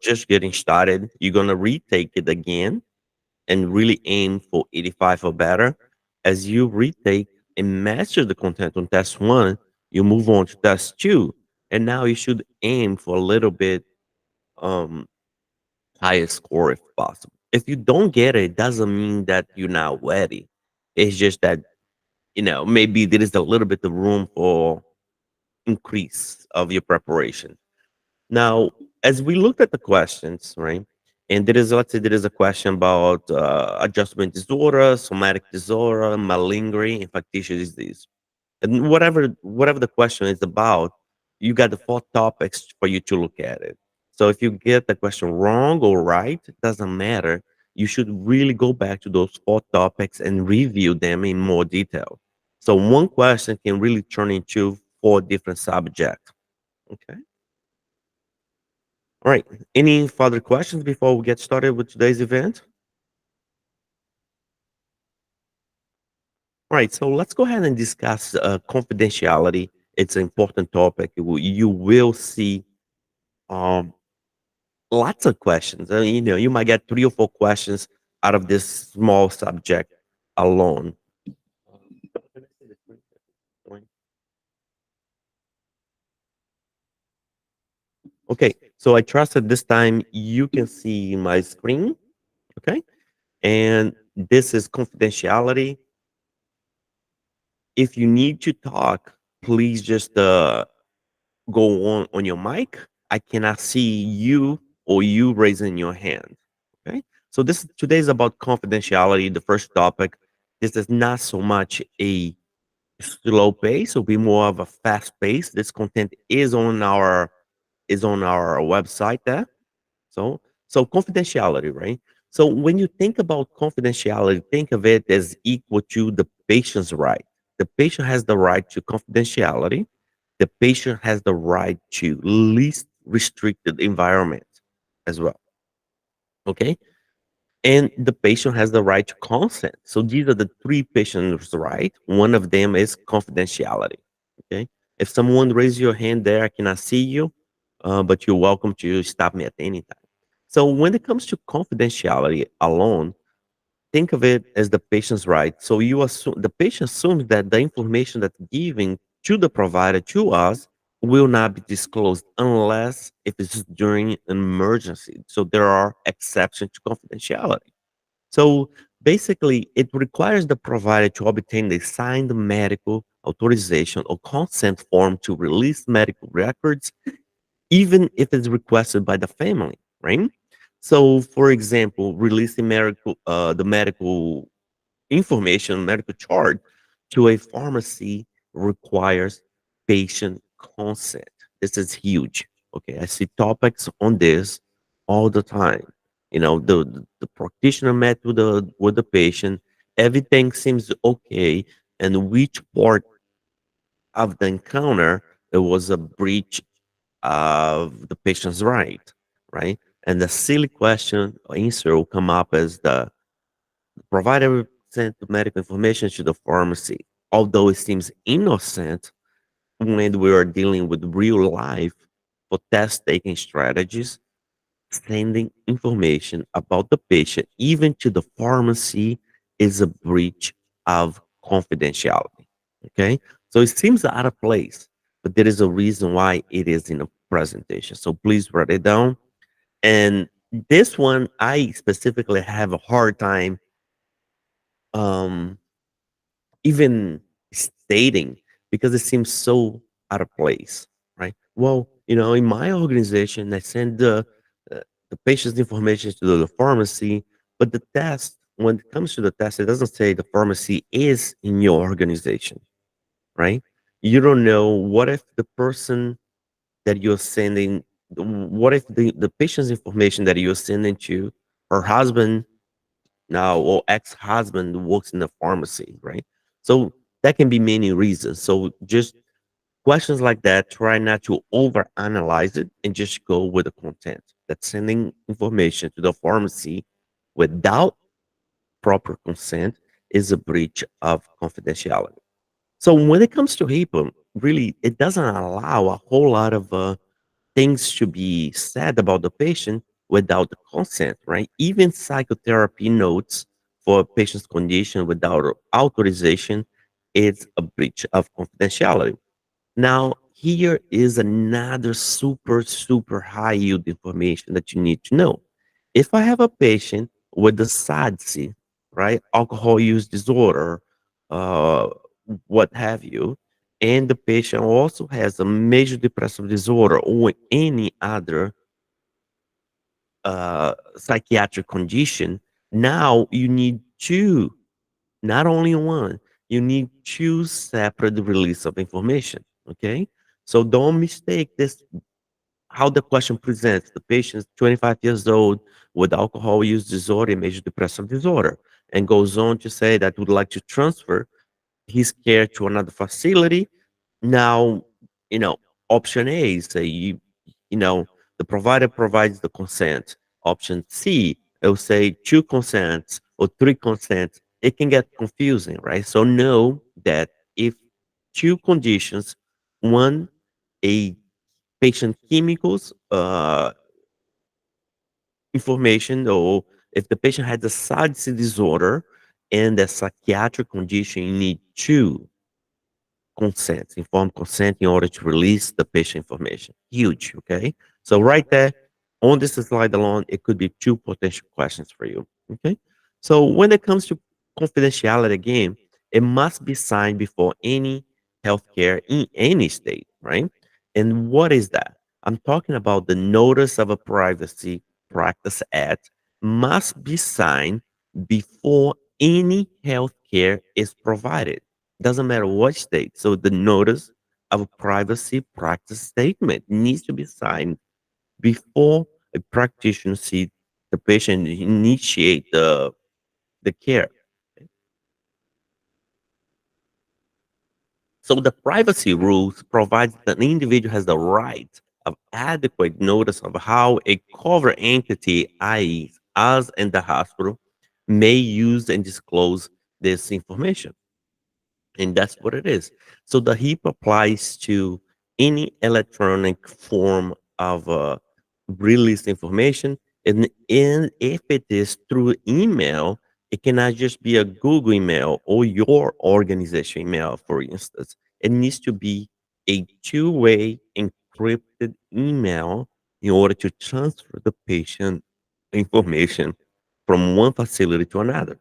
just getting started, you're gonna retake it again and really aim for 85 or better. As you retake and master the content on test one, you move on to test two, and now you should aim for a little bit um higher score if possible. If you don't get it, it doesn't mean that you're not ready. It's just that maybe there is a little bit of room for increase of your preparation. Now, as we looked at the questions, right? And there is, let's say, there is a question about adjustment disorder, somatic disorder, malingering, infectious disease, and whatever the question is about, you got the four topics for you to look at it. So if you get the question wrong or right, it doesn't matter. You should really go back to those four topics and review them in more detail. So one question can really turn into four different subjects. Okay. All right. Any further questions before we get started with today's event? All right. So let's go ahead and discuss confidentiality. It's an important topic. You will see um, lots of questions. You might get 3 or 4 questions out of this small subject alone. Okay. So I trust that this time you can see my screen. Okay. And this is confidentiality. If you need to talk, please just go on your mic. I cannot see you or you raising your hand. Okay. So this today is about confidentiality, the first topic. This is not so much a slow pace, it'll be more of a fast pace. This content is on our website there. So confidentiality, right? So when you think about confidentiality, think of it as equal to the patient's right. The patient has the right to confidentiality. The patient has the right to least restricted environment as well. Okay. And the patient has the right to consent. So these are the three patients' right. One of them is confidentiality. Okay. If someone raises your hand there, I cannot see you, but you're welcome to stop me at any time. So when it comes to confidentiality alone, think of it as the patient's right. So you assume the patient assumes that the information that's given to the provider to us will not be disclosed unless if it's during an emergency. So there are exceptions to confidentiality. So basically, it requires the provider to obtain the signed medical authorization or consent form to release medical records, even if it's requested by the family, right? So, for example, releasing the medical information, medical chart to a pharmacy requires patient consent. This is huge. Okay, I see topics on this all the time. The practitioner met with the patient, everything seems okay, and which part of the encounter it was a breach of the patient's right? And the silly question or answer will come up as the provider sent the medical information to the pharmacy. Although it seems innocent when we are dealing with real life for test taking strategies, sending information about the patient, even to the pharmacy, is a breach of confidentiality. Okay. So it seems out of place, but there is a reason why it is in a presentation. So please write it down. And this one, I specifically have a hard time um, even stating because it seems so out of place, right? Well, in my organization, I send uh, the patient's information to the pharmacy, but the test, when it comes to the test, it doesn't say the pharmacy is in your organization, right? You don't know what if the person that you're sending, what if the patient's information that you're sending to her husband now or ex-husband works in the pharmacy, right? So that can be many reasons. So just questions like that, try not to overanalyze it and just go with the content. That sending information to the pharmacy without proper consent is a breach of confidentiality. So when it comes to HIPAA, really, it doesn't allow a whole lot of things should be said about the patient without the consent, right? Even psychotherapy notes for a patient's condition without authorization is a breach of confidentiality. Now, here is another super high yield information that you need to know. If I have a patient with the SADC, right, alcohol use disorder, uh, what have you, and the patient also has a major depressive disorder or any other psychiatric condition, now you need two, not only one, you need two separate release of information. Okay. So don't mistake this how the question presents. The patient is 25 years old with alcohol use disorder and major depressive disorder, and goes on to say that would like to transfer his care to another facility. Now, you know, option A is say you know, the provider provides the consent. Option C, it will say two consents or three consents. It can get confusing, right? So know that if two conditions, one, a patient chemicals information, or if the patient has a SADS disorder and a psychiatric condition, you need two consent, informed consent in order to release the patient information. Huge, okay? So right there on this slide alone, it could be two potential questions for you, okay? So when it comes to confidentiality again, it must be signed before any healthcare in any state, right? And what is that? I'm talking about the Notice of a Privacy Practice Act must be signed before any healthcare is provided. Doesn't matter what state. So the notice of a privacy practice statement needs to be signed before a practitioner see the patient initiate the care. So the privacy rules provides that the individual has the right of adequate notice of how a covered entity, i.e., us and the hospital, may use and disclose this information. And that's what it is. So the HEAP applies to any electronic form of release information. And if it is through email, it cannot just be a Google email or your organization email, for instance. It needs to be a two-way encrypted email in order to transfer the patient information from one facility to another.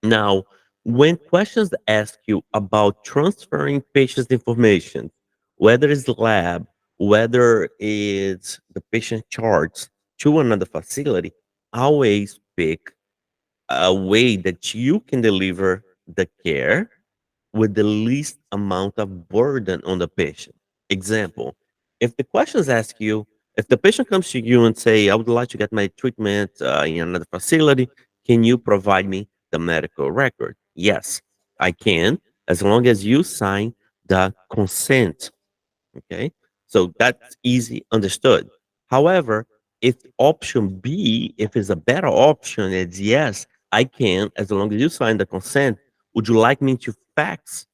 Now, when questions ask you about transferring patient's information, whether it's lab, whether it's the patient charts to another facility, always pick a way that you can deliver the care with the least amount of burden on the patient. Example, if the questions ask you, if the patient comes to you and say, I would like to get my treatment in another facility, can you provide me the medical record? Yes, I can, as long as you sign the consent. Okay. So that's easy, understood. However, if option B, if it's a better option, it's yes, I can, as long as you sign the consent. Would you like me to fax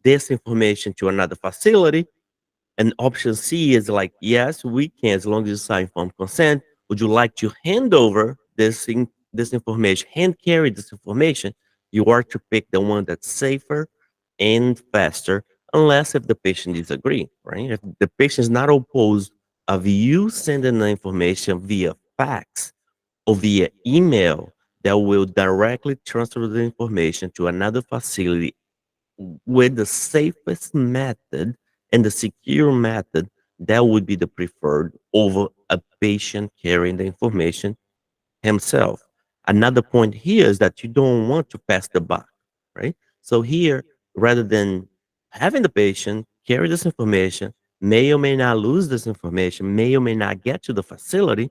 this information to another facility? And option C is like, yes, we can, as long as you sign informed consent. Would you like to hand over this information, hand carry this information? You are to pick the one that's safer and faster, unless if the patient disagree, right? If the patient is not opposed of you sending the information via fax or via email, that will directly transfer the information to another facility with the safest method and the secure method, that would be the preferred over a patient carrying the information himself. Another point here is that you don't want to pass the buck, right? So here, rather than having the patient carry this information, may or may not lose this information, may or may not get to the facility,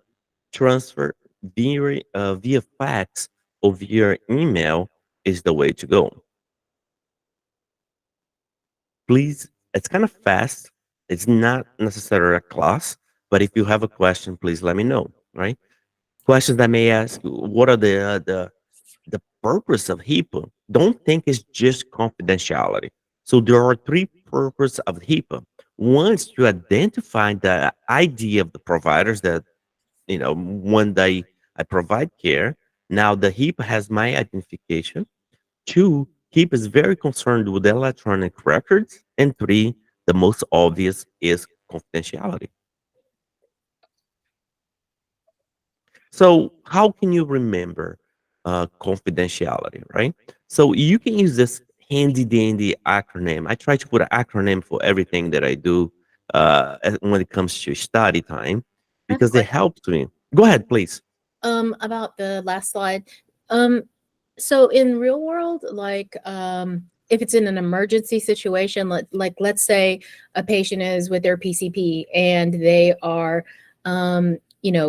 transfer via fax or via email is the way to go. Please, it's kind of fast. It's not necessarily a class, but if you have a question, please let me know, right? Questions that may ask, what are the purpose of HIPAA? Don't think it's just confidentiality. So there are three purposes of HIPAA. Once you identify the ID of the providers that, when I provide care, now the HIPAA has my identification. Two, HIPAA is very concerned with electronic records. And three, the most obvious is confidentiality. So, how can you remember confidentiality, right? So, you can use this handy dandy acronym. I try to put an acronym for everything that I do when it comes to study time I have a because it question. helps me. Go ahead, please. About the last slide. Um, so in real world, like, if it's in an emergency situation, like let's say a patient is with their PCP and they are,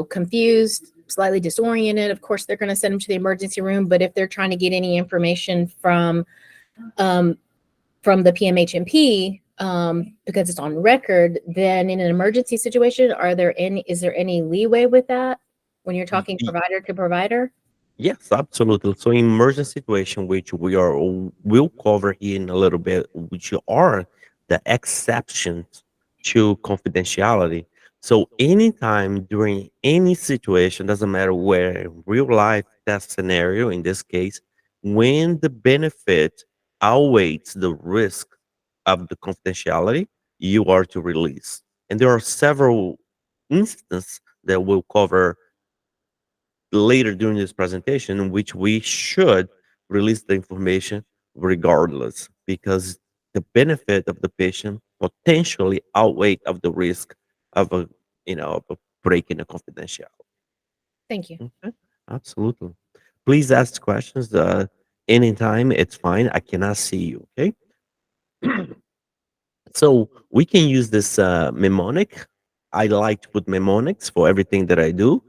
confused, slightly disoriented. Of course, they're going to send them to the emergency room. But if they're trying to get any information um, from the PMHNP, because it's on record, then in an emergency situation, is there any leeway with that when you're talking provider to provider? Yes, absolutely. So in emergency situation, which will cover here in a little bit, which are the exceptions to confidentiality. So anytime during any situation, doesn't matter where, real life test scenario in this case, when the benefit outweighs the risk of the confidentiality, you are to release. And there are several instances that will cover later during this presentation in which we should release the information regardless because the benefit of the patient potentially outweigh of the risk of of a breaking the confidentiality. Thank you. Okay, absolutely. Please ask questions anytime. It's fine. I cannot see you. Okay. So we can use this mnemonic. I like to put mnemonics for everything that I do.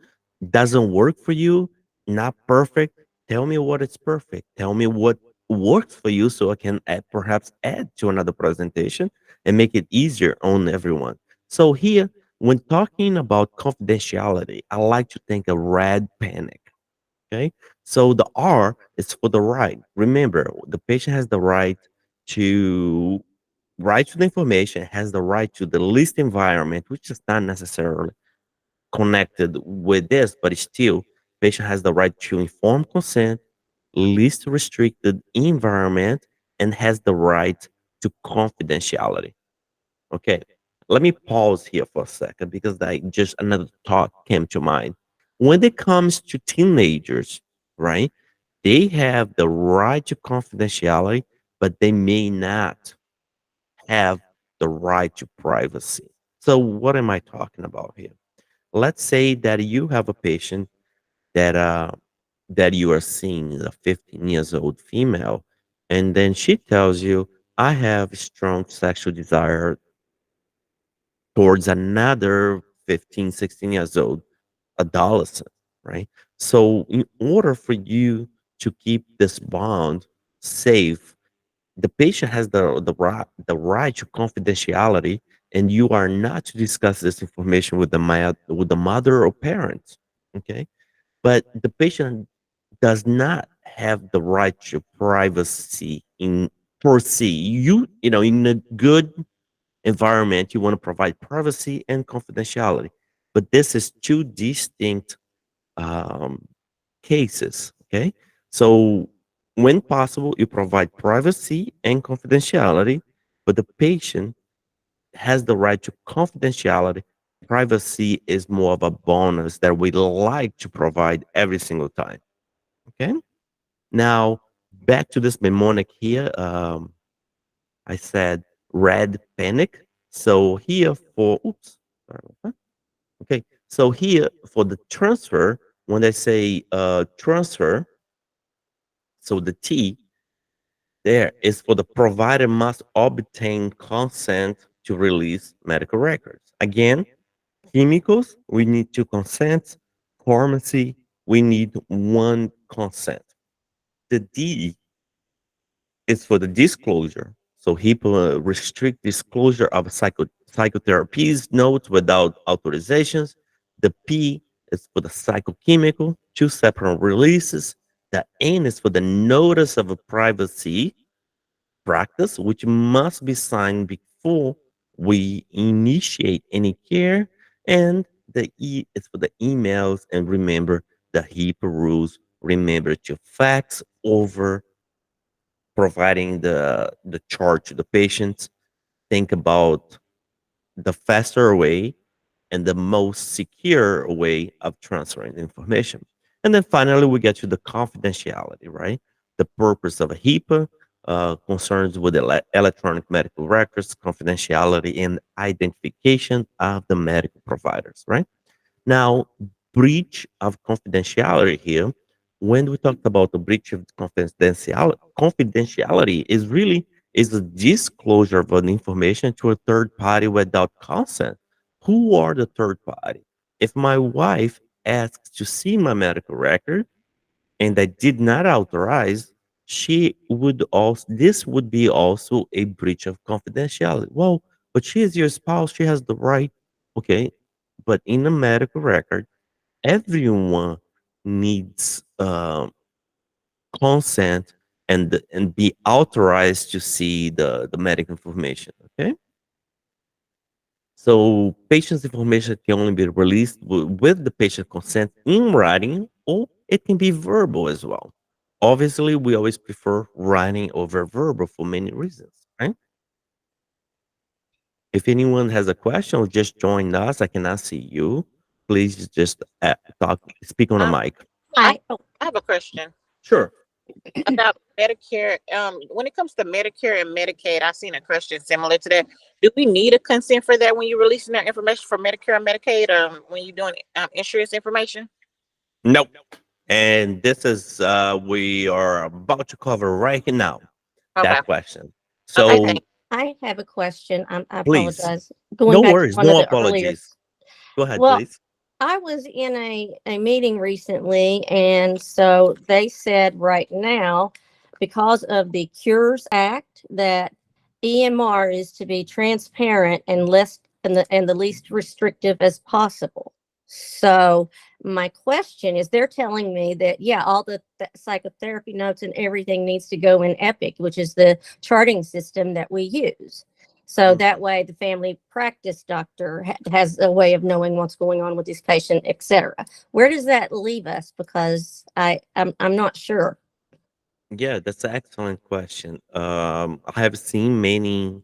Doesn't work for you, not perfect. Tell me what is perfect. Tell me what works for you so I can perhaps add to another presentation and make it easier on everyone. So here, when talking about confidentiality, I like to think of red panic. Okay. So the R is for the right. Remember, the patient has the to right to the information, has the right to the least environment, which is not necessarily connected with this, but it's still patient has the right to informed consent, least restricted environment, and has the right to confidentiality. Okay. Let me pause here for a second because I just another thought came to mind. When it comes to teenagers, right? They have the right to confidentiality, but they may not have the right to privacy. So what am I talking about here? Let's say that you have a patient that that you are seeing, a 15 years old female, and then she tells you, I have strong sexual desire towards another 15, 16 years old adolescent, right? So in order for you to keep this bond safe, the patient has the right to confidentiality, and you are not to discuss this information with with the mother or parents. Okay, but the patient does not have the right to privacy in per se. In a good environment, you want to provide privacy and confidentiality, but this is two distinct um, cases. Okay. So, when possible, you provide privacy and confidentiality, but the patient has the right to confidentiality. Privacy is more of a bonus that we like to provide every single time. Okay. Now, back to this mnemonic here. I said red panic. So, here for, oops, sorry about that. Okay. So, here for the transfer, when they say transfer, so the T there is for the provider must obtain consent to release medical records. Again, chemicals, we need two consents. Pharmacy, we need one consent. The D is for the disclosure. So HIPAA restrict disclosure of psychotherapies notes without authorizations. The P is for the psychochemical, two separate releases. The N is for the notice of a privacy practice, which must be signed before we initiate any care, and the E is for the emails. And remember the HIPAA rules. Remember to fax over providing the chart to the patients. Think about the faster way and the most secure way of transferring the information. And then finally, we get to the confidentiality, right? The purpose of a HIPAA concerns with electronic medical records, confidentiality, and identification of the medical providers, right? Now, breach of confidentiality here, when we talked about the breach of confidentiality is really is a disclosure of an information to a third party without consent. Who are the third party? If my wife asks to see my medical record and I did not authorize, she would also this would be also a breach of confidentiality. Well, but she is your spouse, she has the right. Okay, but in a medical record, everyone needs consent and be authorized to see the medical information. Okay, so patient's information can only be released with the patient consent in writing, or it can be verbal as well. Obviously, we always prefer writing over verbal for many reasons, right? If anyone has a question or just joined us, I cannot see you. Please just talk, speak on a Um, mic. I Hi. I have a question Sure. about Medicare. When it comes to Medicare and Medicaid, I've seen a question similar to that. Do we need a consent for that when you're releasing that information for Medicare and Medicaid, when you're doing insurance information? Nope. And this is we are about to cover right now Okay. that question. Okay. So Thank. I have a question. I please, apologize. Going no back to worries, one of no the earlier. apologies. Go ahead, Well, please. I was in a meeting recently, and so they said right now, because of the Cures Act, that EMR is to be transparent and less and the least restrictive as possible. So my question is, they're telling me that yeah, all the psychotherapy notes and everything needs to go in Epic, which is the charting system that we use. So that Mhm. way, the family practice doctor has a way of knowing what's going on with this patient, etc. Where does that leave us? Because I'm not sure. Yeah, that's an excellent question. I have seen many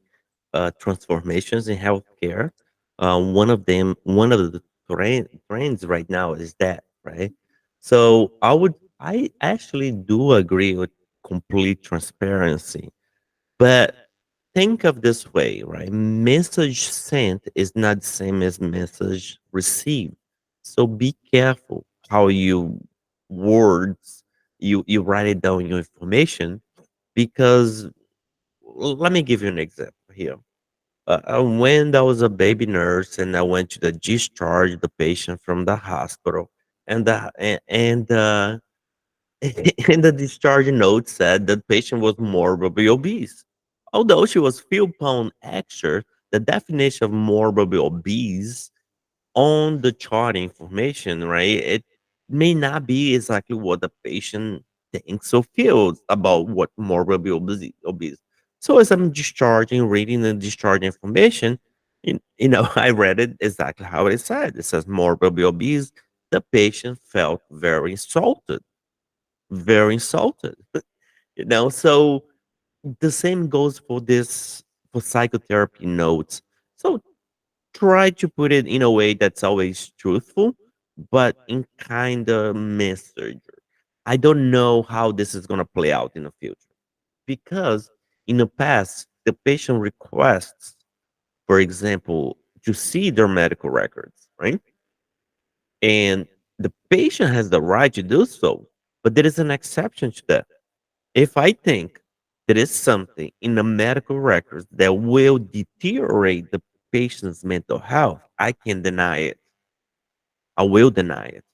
transformations in healthcare. One of the trends right now is that, right? So I actually do agree with complete transparency. But think of this way, right? Message sent is not the same as message received. So be careful how you words you write it down your information, because let me give you an example here. When I was a baby nurse and I went to the discharge the patient from the hospital, and and the discharge note said that the patient was morbidly obese. Although she was few pound extra, the definition of morbidly obese on the chart information, right? It may not be exactly what the patient thinks or feels about what morbidly obese. So as I'm discharging, reading the discharge information, I read it exactly how it said. It says morbidly obese. The patient felt very insulted, very insulted. So the same goes for this for psychotherapy notes. So try to put it in a way that's always truthful, but in kind of message. I don't know how this is gonna play out in the future, because in the past the patient requests, for example, to see their medical records, right? And the patient has the right to do so, but there is an exception to that. If I think there is something in the medical records that will deteriorate the patient's mental health, I can deny it. I will deny it.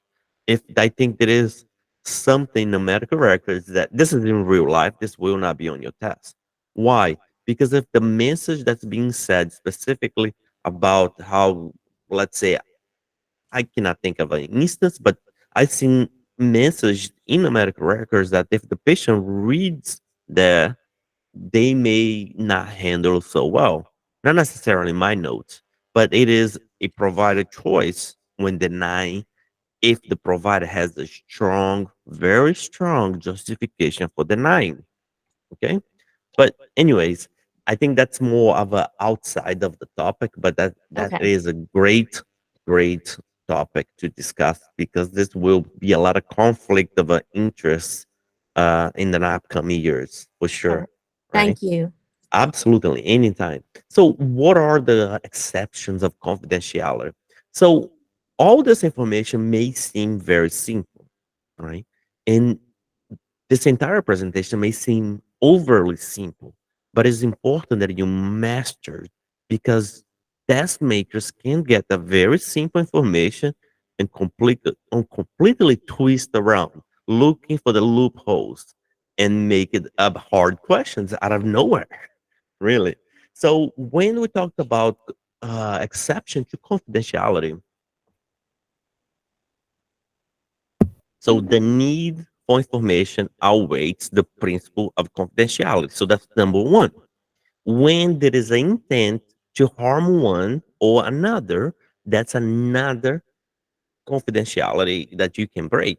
If I think there is something in the medical records that this is in real life, this will not be on your test. Why? Because if the message that's being said specifically about how, let's say, I cannot think of an instance, but I've seen message in the medical records that if the patient reads the they may not handle so well. not necessarily my notes, but it is a provider choice when denying if the provider has a strong, very strong justification for denying. Okay. But anyways, I think that's more of a outside of the topic, but that Okay. is a great topic to discuss because this will be a lot of conflict of interest in the upcoming years for Oh, sure. Right? thank you. Absolutely, anytime. So, what are the exceptions of confidentiality? So, all this information may seem very simple, right? And this entire presentation may seem overly simple, but it's important that you master it because test makers can get a very simple information and completely twist around, looking for the loopholes and make it up hard questions out of nowhere. Really. So when we talked about exception to confidentiality, so the need for information outweighs the principle of confidentiality. So that's number one. When there is an intent to harm one or another, that's another confidentiality that you can break.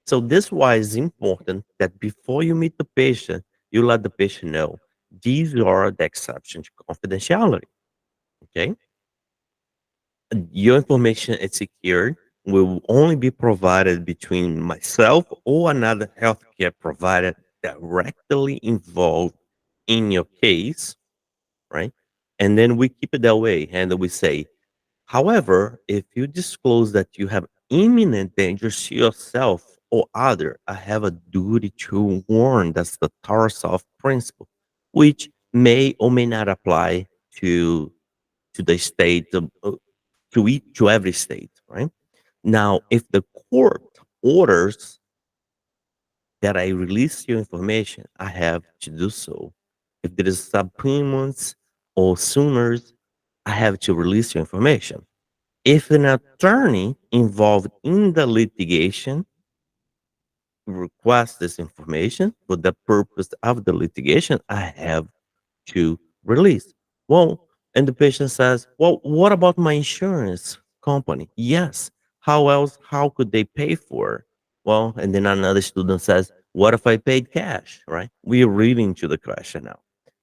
So this why it's important that before you meet the patient, you let the patient know these are the exceptions to confidentiality. Okay. Your information is secured will only be provided between myself or another healthcare provider directly involved in your case, right? And then we keep it that way. And we say, however, if you disclose that you have imminent danger to yourself or other, I have a duty to warn. That's the Tarasov principle, which may or may not apply to the state to every state, right? Now, if the court orders that I release your information, I have to do so. If there is subpoenas or sooners, I have to release your information. If an attorney involved in the litigation requests this information for the purpose of the litigation, I have to release. Well, and the patient says, well, what about my insurance company? Yes. How else? How could they pay for it? Well, and then another student says, what if I paid cash? Right? We're reading to the question now.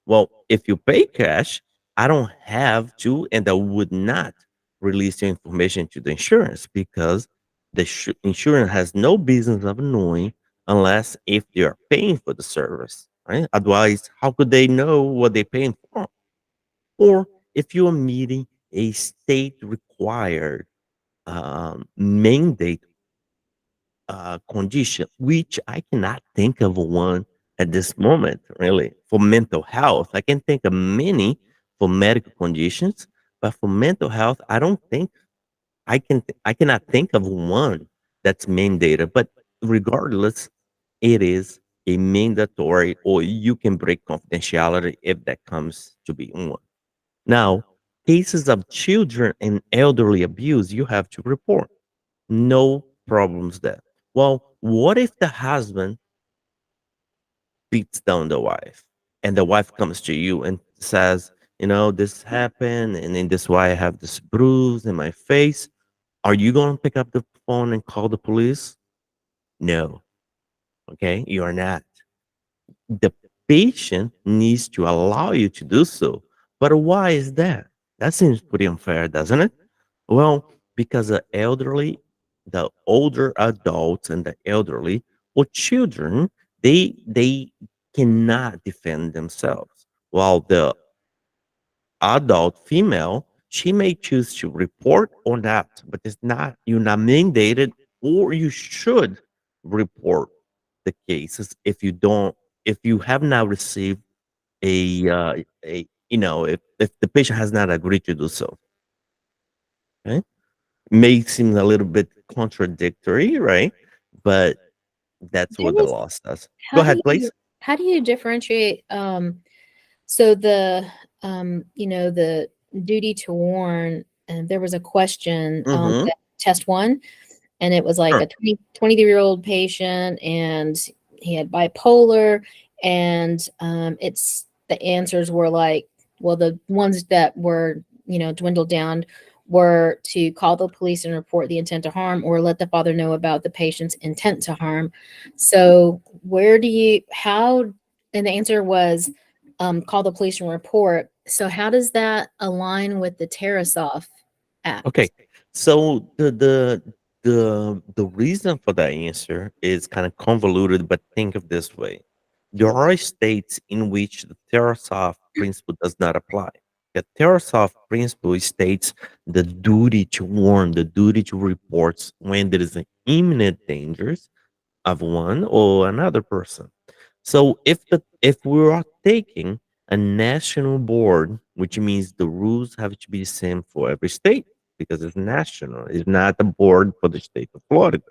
Well, if you pay cash, I don't have to, and I would not release your information to the insurance because the insurance has no business of knowing unless if they are paying for the service, right? Otherwise, how could they know what they're paying for? Or if you are meeting a state required mandate condition, which I cannot think of one at this moment, really, for mental health. I can think of many for medical conditions, but for mental health, I don't think I cannot think of one that's mandated. But regardless, it is a mandatory, or you can break confidentiality if that comes to be one. Now, cases of children and elderly abuse, you have to report. No problems there. Well, what if the husband beats down the wife and the wife comes to you and says, this happened and in this way I have this bruise in my face. Are you going to pick up the phone and call the police? No. Okay. You are not. The patient needs to allow you to do so. But why is that? That seems pretty unfair, doesn't it? Well, because the older adults and the elderly or children, they cannot defend themselves. While the adult female, she may choose to report or not, but it's not you're not mandated, or you should report the cases if you have not received a if the patient has not agreed to do so. Okay, may seem a little bit contradictory, right? But that's There what the was, law says. Go how do ahead, please. how do you differentiate so the duty to warn, and there was a question on Mm-hmm. test one, and it was like Sure. a 23-year-old patient, and he had bipolar, and it's the answers were like well, the ones that were, dwindled down were to call the police and report the intent to harm or let the father know about the patient's intent to harm. So and the answer was call the police and report. So how does that align with the Tarasoff Okay. Act? So the reason for that answer is kind of convoluted, but think of this way. There are states in which the Tarasoff principle does not apply. The Tarasoff principle states the duty to warn, the duty to report when there is an imminent danger of one or another person. So if we are taking a national board, which means the rules have to be the same for every state because it's national, it's not a board for the state of Florida,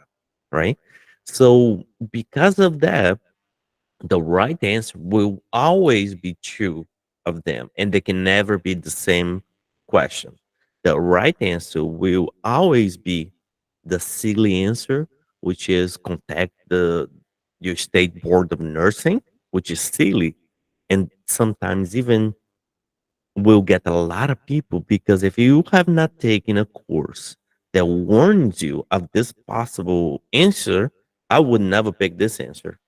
right? So because of that, the right answer will always be two of them, and they can never be the same question. The right answer will always be the silly answer, which is contact the your state board of nursing, which is silly, and sometimes even will get a lot of people because if you have not taken a course that warns you of this possible answer, I would never pick this answer.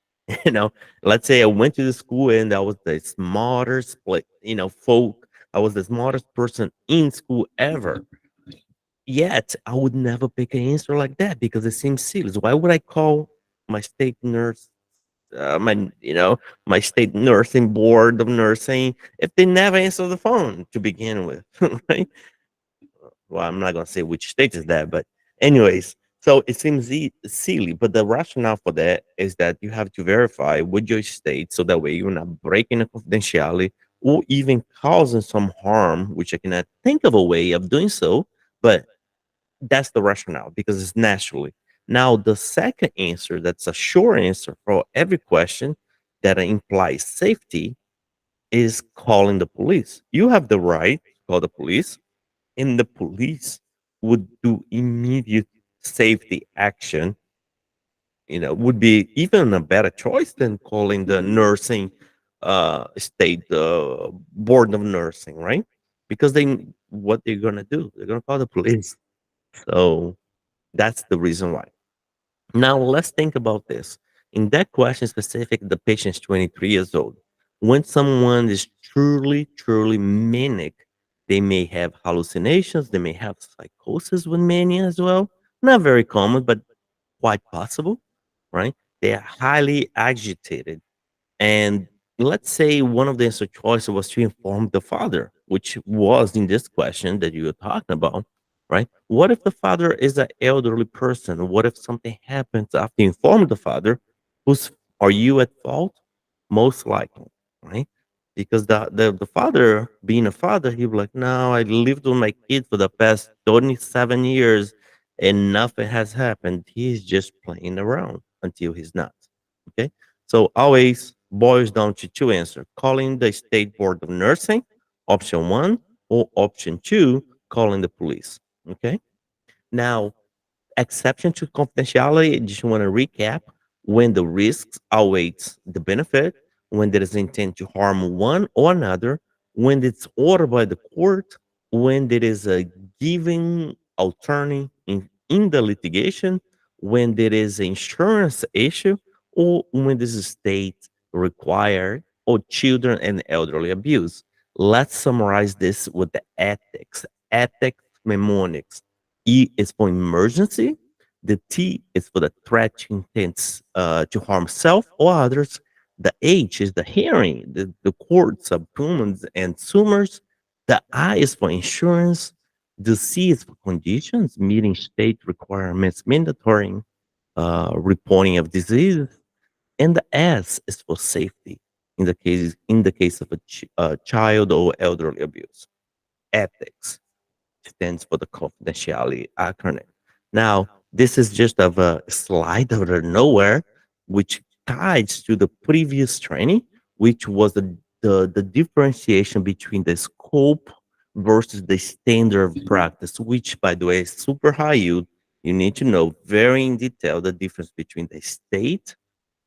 You know, let's say I went to the school and I was the smartest, folk. I was the smartest person in school ever. Yet I would never pick an answer like that because it seems silly. So why would I call my state nurse, my state nursing board of nursing if they never answer the phone to begin with, right? Well, I'm not gonna say which state is that, but anyways, so it seems silly, but the rationale for that is that you have to verify with your state so that way you're not breaking the confidentiality or even causing some harm, which I cannot think of a way of doing so, but that's the rationale because it's naturally. Now, the second answer, that's a sure answer for every question that implies safety, is calling the police. You have the right to call the police, and the police would do immediate safety action. Would be even a better choice than calling the nursing state board of nursing, right? Because what they're gonna do, they're gonna call the police. So that's the reason why. Now let's think about this. In that question specific, the patient is 23 years old. When someone is truly, truly manic, they may have hallucinations, they may have psychosis with mania as well. Not very common, but quite possible, right? They are highly agitated, and let's say one of the answer choices was to inform the father, which was in this question that you were talking about, right? What if the father is an elderly person? What if something happens after you inform the father? Who's Are you at fault? Most likely, right? Because the father, being a father, he was like, no, I lived with my kid for the past 27 years and nothing has happened. He's just playing around until he's not. Okay. So always boils down to two answers: calling the state board of nursing, option one, or option two, calling the police. Okay. Now, exception to confidentiality, I just want to recap: when the risks outweighs the benefit, when there is intent to harm one or another, when it's ordered by the court, when there is a given attorney in the litigation, when there is an insurance issue, or when this is state required, or children and elderly abuse. Let's summarize this with the ethics. Ethics mnemonics. E is for emergency. The T is for the threat to intends to harm self or others. The H is the hearing, the courts of humans and consumers. The I is for insurance. The C is for conditions, meeting state requirements, mandatory reporting of disease. And the S is for safety in the case of a child or elderly abuse. Ethics stands for the confidentiality acronym. Now, this is just of a slide out of nowhere, which ties to the previous training, which was the differentiation between the scope versus the standard of practice, which, by the way, is super high yield. You need to know very in detail the difference between the state,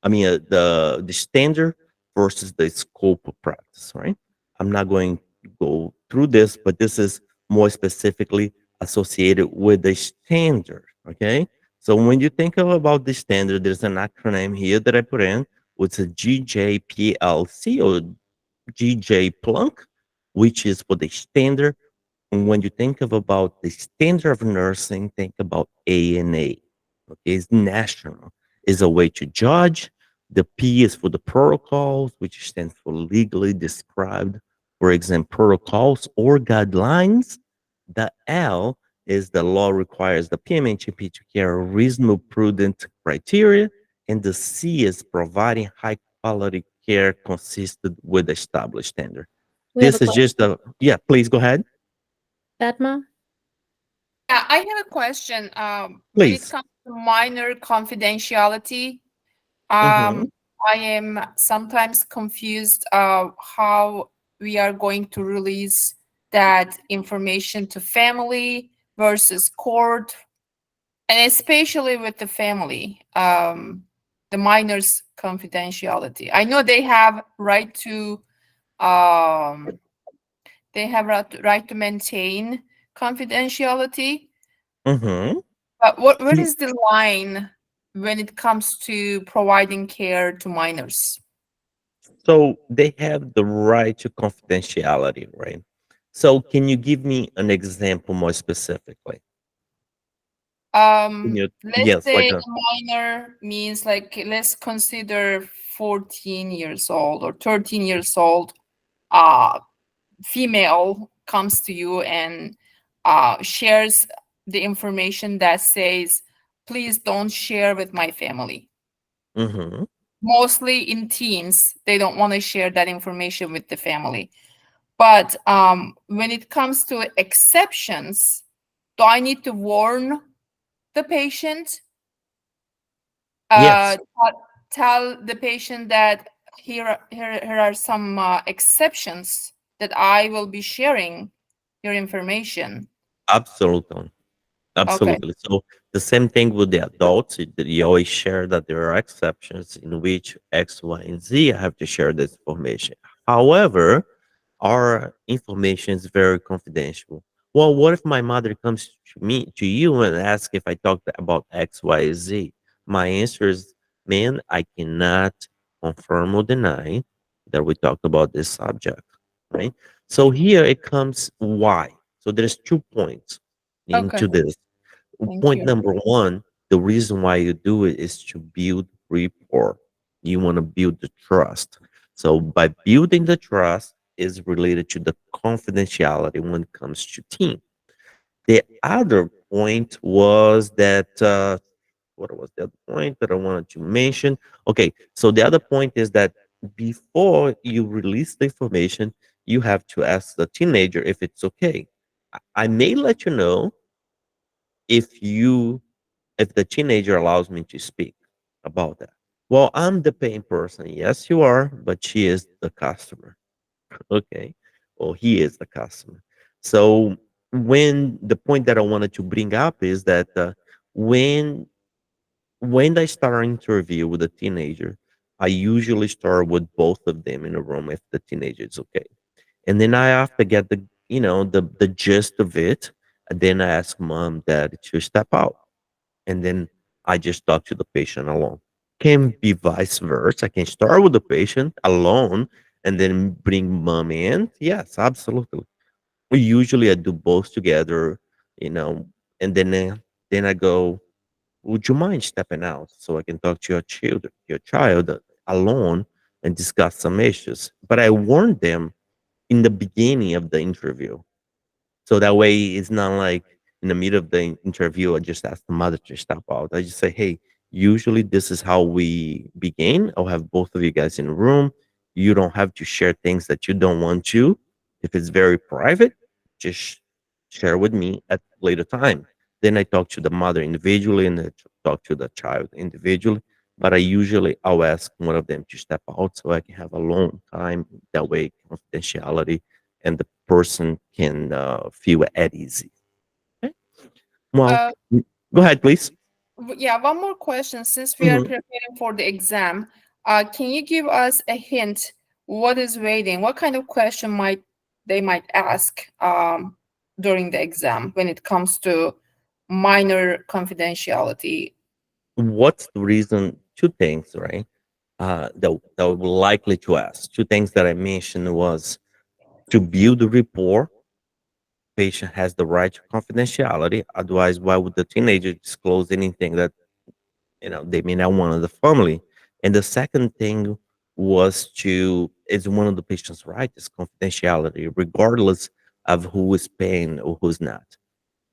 the standard versus the scope of practice, right? I'm not going go through this, but this is more specifically associated with the standard. Okay. So when you think about the standard, there's an acronym here that I put in, which is GJPLC or GJ Plunk, which is for the standard. And when you think of about the standard of nursing, think about ANA. Okay, it's national. Is a way to judge. The P is for the protocols, which stands for legally described, for example, protocols or guidelines. The L is the law requires the PMHNP to carry reasonable, prudent criteria, and the C is providing high quality care consistent with established standard. We have a This is question, just a yeah. Please go ahead. Fatma. Yeah, I have a question. When it Please. comes to minor confidentiality, Mhm. I am sometimes confused how we are going to release that information to family versus court, and especially with the family, the minor's confidentiality. I know they have right to um, right to maintain confidentiality, Mhm. but what See, is the line when it comes to providing care to minors? so they have the right to confidentiality, right? So can you give me an example more specifically? Can you, Let's yes, say like a a minor means, like, let's consider 14 years old or 13 years old. Uh, Female comes to you and shares the information that says, please don't share with my family. mhm. Mostly in teens, they don't want to share that information with the family. But when it comes to exceptions, do I need to warn the patient? Yes, Tell the patient that here are some exceptions that I will be sharing your information. absolutely. Okay. Absolutely. So the same thing with the adults. You always share that there are exceptions in which X, Y, and Z have to share this information. However, our information is very confidential. Well, what if my mother comes to me, to you, and asks if I talked about X, Y, Z? My answer is, man, I cannot confirm or deny that we talked about this subject. Right. So here it comes why. So there's 2 points Okay. into this. Thank Point you. number one, the reason why you do it is to build rapport. You want to build the trust. So by building the trust is related to the confidentiality when it comes to team. The other point was that what was the other point that I wanted to mention? Okay, so the other point is that before you release the information, you have to ask the teenager if it's okay. I may let you know if you if the teenager allows me to speak about that. Well, I'm the paying person. Yes, you are, but she is the customer. Okay. Or he is the customer. So when the point that I wanted to bring up is that when when I start an interview with a teenager, I usually start with both of them in a room if the teenager is okay. And then I have to get the gist of it. And then I ask mom, dad to step out, and then I just talk to the patient alone. Can be vice versa. I can start with the patient alone and then bring mom in. Yes, absolutely. Usually I do both together, you know, and then I go, would you mind stepping out so I can talk to your child alone and discuss some issues? But I warned them in the beginning of the interview, so that way, it's not like in the middle of the interview, I just ask the mother to step out. I just say, hey, usually this is how we begin. I'll have both of you guys in a room. You don't have to share things that you don't want to. If it's very private, just share with me at later time. Then I talk to the mother individually and I talk to the child individually. But I'll ask one of them to step out so I can have alone time. That way, confidentiality and the person can feel at ease. Okay. Well, Uh, go ahead, please. yeah, one more question. Since we are Mhm. preparing for the exam, can you give us a hint? What is waiting? What kind of question might they might ask during the exam when it comes to minor confidentiality? What's the reason? Two things, right? That we're likely to ask. Two things that I mentioned was to build a rapport. Patient has the right to confidentiality. Otherwise, why would the teenager disclose anything that they may not want in the family? And the second thing was to it's one of the patient's rights is confidentiality, regardless of who is paying or who's not.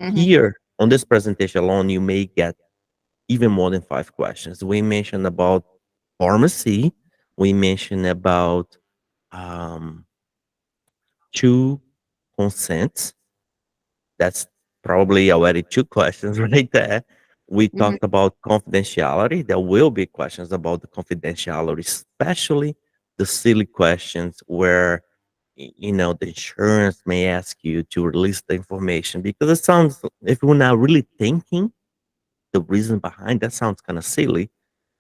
Mhm. Here on this presentation alone, you may get even more than five questions. We mentioned about pharmacy. We mentioned about um, two consents. That's probably already two questions right there. We Mhm. talked about confidentiality. There will be questions about the confidentiality, especially the silly questions where the insurance may ask you to release the information because it sounds, if we're not really thinking the reason behind that, sounds kind of silly.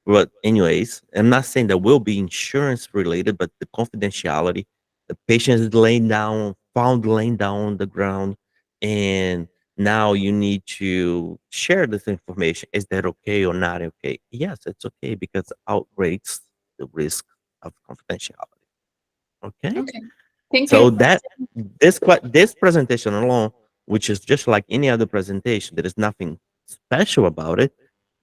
But anyways, I'm not saying there will be insurance related, but the confidentiality, the patient is laying down, found laying down on the ground, and now you need to share this information. Is that okay or not okay? Yes, it's okay because it outweighs the risk of confidentiality. Okay. Okay. Thank So you. that this presentation alone, which is just like any other presentation, there is nothing special about it,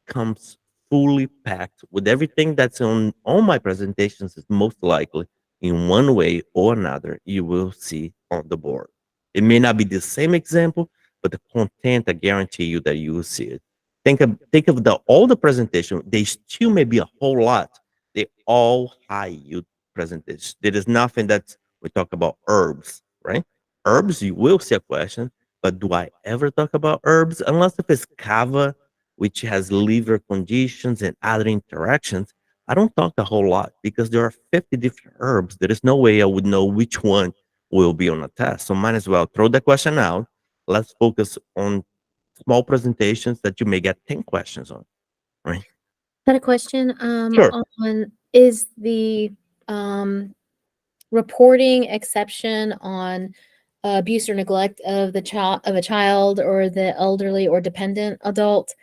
comes fully packed with everything that's on all my presentations is most likely in one way or another you will see on the board. It may not be the same example, but the content I guarantee you that you will see it. Think of the all the presentation. They still may be a whole lot. They all high yield presentations. There is nothing that we talk about herbs, right? Herbs, you will see a question, but do I ever talk about herbs unless if it's kava, which has liver conditions and other interactions? I don't talk a whole lot because there are 50 different herbs. There is no way I would know which one will be on a test. So might as well throw the question out. Let's focus on small presentations that you may get 10 questions on, right? Had a question Sure. on is the um reporting exception on abuse or neglect of a child or the elderly or dependent adult,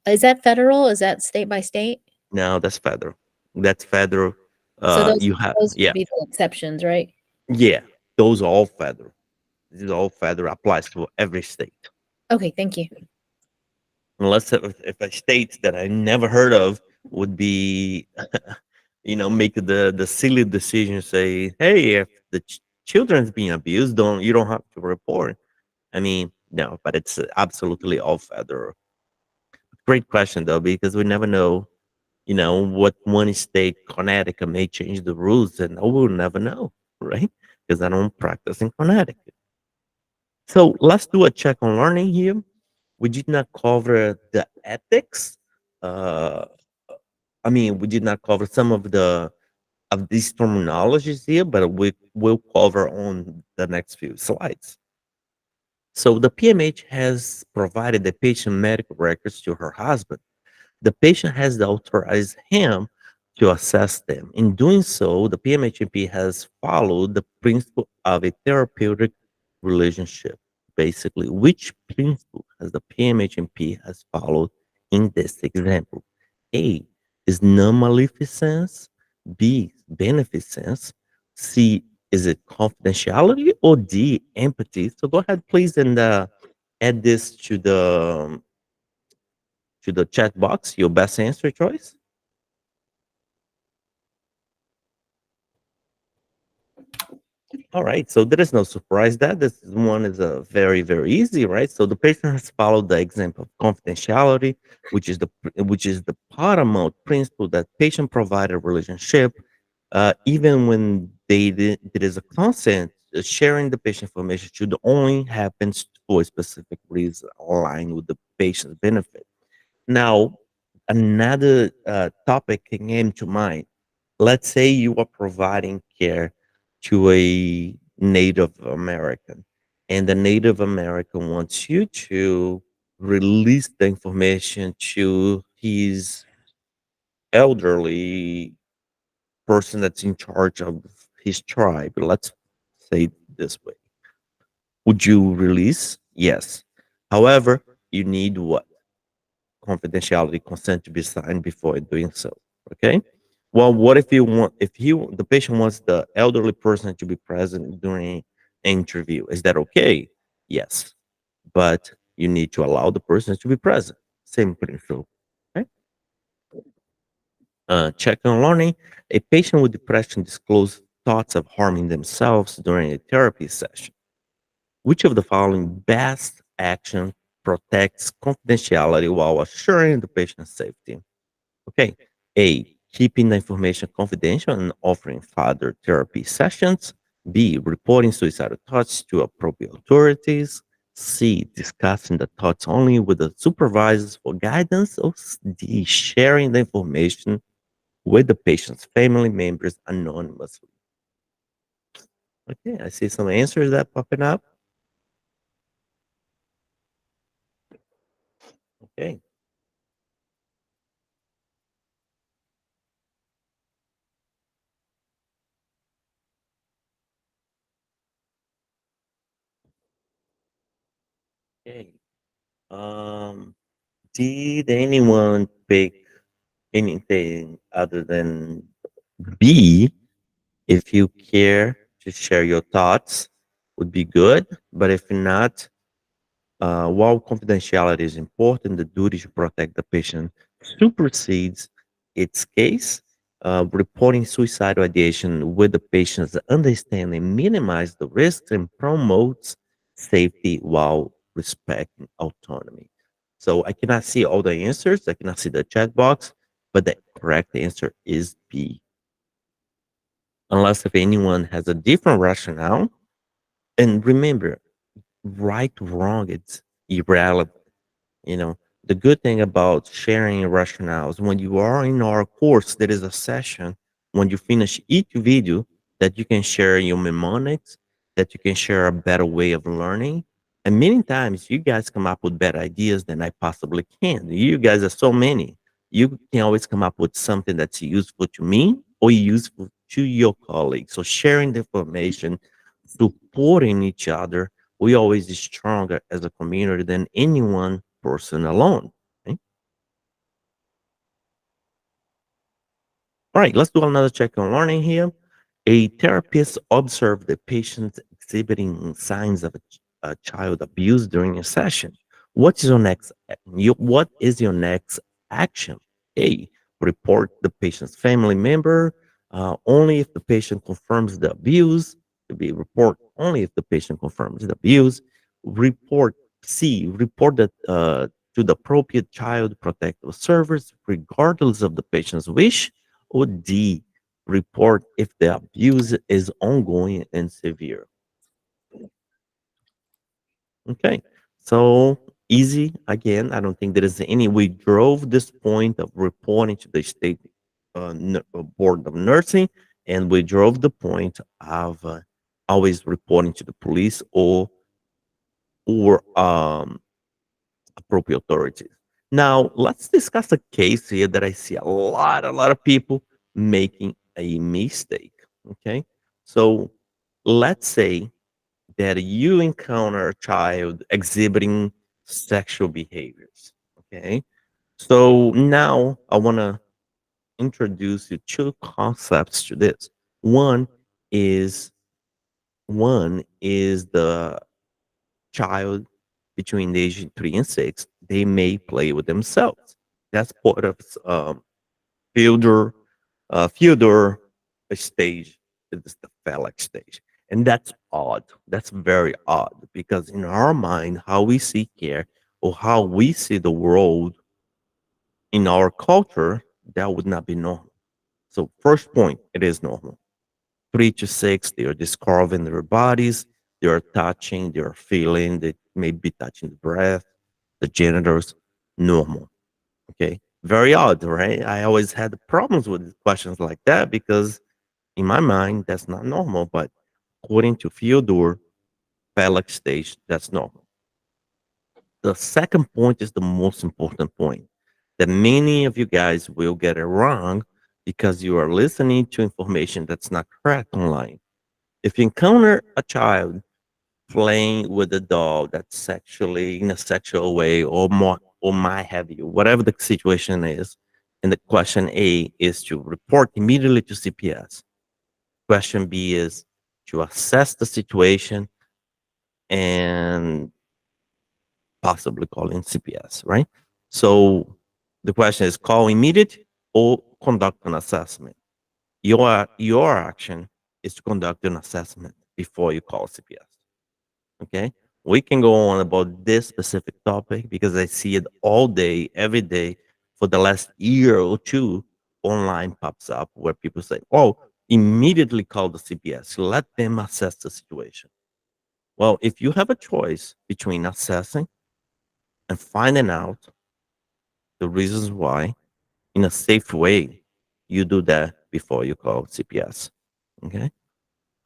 is that federal? Is that state by state? Now that's federal. That's federal. So those You have, those yeah, would be the exceptions, right? yeah. Those are all federal. This is all federal. Applies to every state. Okay, thank you. Unless if a state that I never heard of would be, make the silly decision, say, hey, if the children's being abused, you don't have to report. I mean, no, but it's absolutely all federal. Great question though, because we never know, what one state, Connecticut, may change the rules, and we'll never know, right? Because I don't practice in Connecticut. So let's do a check on learning here. We did not cover the ethics. Uh, we did not cover some of these terminologies here, but we will cover on the next few slides. So the PMH has provided the patient medical records to her husband. The patient has to authorize him to assess them. In doing so, the PMHNP has followed the principle of a therapeutic relationship. Basically, which principle has the PMHNP has followed in this example? A is non-maleficence. B beneficence. C is it confidentiality, or D empathy? So go ahead, please, and add this to the chat box, your best answer choice. All right, so there is no surprise that this one is a very, very easy, right? So the patient has followed the example of confidentiality, which is the paramount principle that patient provider relationship, even when there is a consent, sharing the patient information should only happen for a specific reason aligned with the patient's benefit. Now, another topic came to mind. Let's say you are providing care to a Native American, and the Native American wants you to release the information to his elderly person that's in charge of his tribe. Let's say it this way. Would you release? Yes. However, you need what? Confidentiality consent to be signed before doing so. Okay. Well, what if you want, if the patient wants the elderly person to be present during interview? Is that okay? Yes. But you need to allow the person to be present. Same principle. Okay. Check on learning. A patient with depression disclose thoughts of harming themselves during a therapy session. Which of the following best action protects confidentiality while assuring the patient's safety? Okay. A. Keeping the information confidential and offering further therapy sessions. B. Reporting suicidal thoughts to appropriate authorities. C. Discussing the thoughts only with the supervisors for guidance. Or D. Sharing the information with the patient's family members anonymously. Okay, I see some answers that popping up. Okay. Okay. Um, did anyone pick anything other than B? If you care to share your thoughts, would be good. But if not, while confidentiality is important, the duty to protect the patient supersedes its case. Reporting suicidal ideation with the patient's understanding minimize the risks and promotes safety while respecting autonomy. So I cannot see all the answers. I cannot see the chat box, but the correct answer is B. Unless if anyone has a different rationale. And remember, right, wrong, it's irrelevant. You know, the good thing about sharing rationales, when you are in our course, there is a session when you finish each video that you can share your mnemonics, that you can share a better way of learning. And many times you guys come up with better ideas than I possibly can. You guys are so many. You can always come up with something that's useful to me or useful to your colleagues. So sharing the information, supporting each other, we always is stronger as a community than any one person alone. Okay? All right, let's do another check on learning here. A therapist observed the patient exhibiting signs of a child abuse during a session. What is your next action? A. Report the patient's family member only if the patient confirms the abuse. B. Report only if the patient confirms the abuse. Report C. Report that to the appropriate child protective service, regardless of the patient's wish. Or D, report if the abuse is ongoing and severe. Okay, so easy again. I don't think there is any. We drove this point of reporting to the state board of nursing, and we drove the point of always reporting to the police or appropriate authorities. Now, let's discuss a case here that I see a lot of people making a mistake. Okay. So let's say that you encounter a child exhibiting sexual behaviors. Okay. So now I want to introduce you two concepts to this. One is one is the child between the age of 3 and 6, they may play with themselves. That's part of Fyodor Fyodor stage. It's the phallic stage, and that's odd. That's very odd because in our mind, how we see care or how we see the world in our culture, that would not be normal. So, first point, it is normal. 3 to 6, they are discovering their bodies, they are touching, they are feeling, they may be touching the breath, the genitals, normal. Okay. Very odd, right? I always had problems with questions like that because in my mind, that's not normal. But according to Fyodor, phallic stage, that's normal. The second point is the most important point that many of you guys will get it wrong because you are listening to information that's not correct online. If you encounter a child playing with a doll that's sexually in a sexual way or more or might have you, whatever the situation is. And the question A is to report immediately to CPS. Question B is to assess the situation and possibly calling CPS, right? So the question is call immediate or conduct an assessment. Your action is to conduct an assessment before you call CPS. Okay. We can go on about this specific topic because I see it all day, every day for the last year or two. Online pops up where people say, oh, immediately call the CPS, let them assess the situation. Well, if you have a choice between assessing and finding out the reasons why in a safe way, you do that before you call CPS. Okay.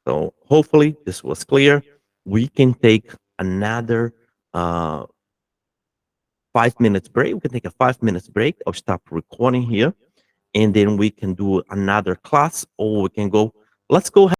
So hopefully this was clear. We can take another 5 minutes break. We can take a 5 minutes break. I'll stop recording here, and then we can do another class, or we can go. Let's go